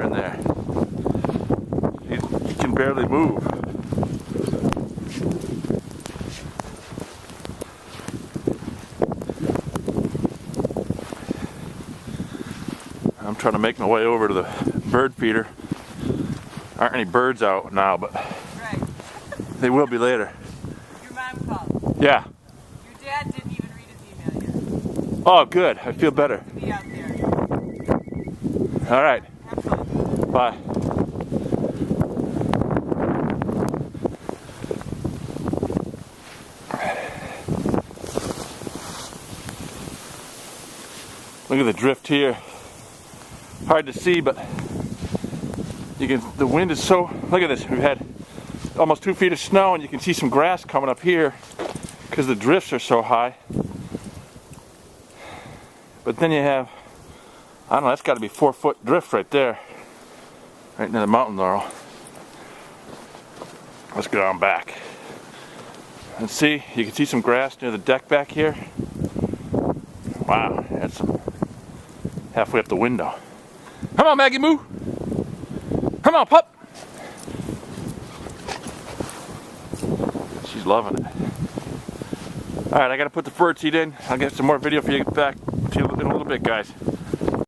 in there. He can barely move. I'm trying to make my way over to the bird feeder. Aren't any birds out now, but right. They will be later. Your mom called. Yeah. Your dad didn't even read his email yet. Oh, good. I feel better. Be out there. All right. Have fun. Bye. Look at the drift here. Hard to see, but you can. The wind is so. Look at this. We've had almost 2 feet of snow, and you can see some grass coming up here because the drifts are so high. But then you have, I don't know, that's got to be 4-foot drift right there, right near the mountain laurel. Let's go on back and see. You can see some grass near the deck back here. Wow, that's some halfway up the window. Come on, Maggie Moo. Come on, pup. She's loving it. All right, I got to put the bird seed in. I'll get some more video for you back to you in a little bit, guys.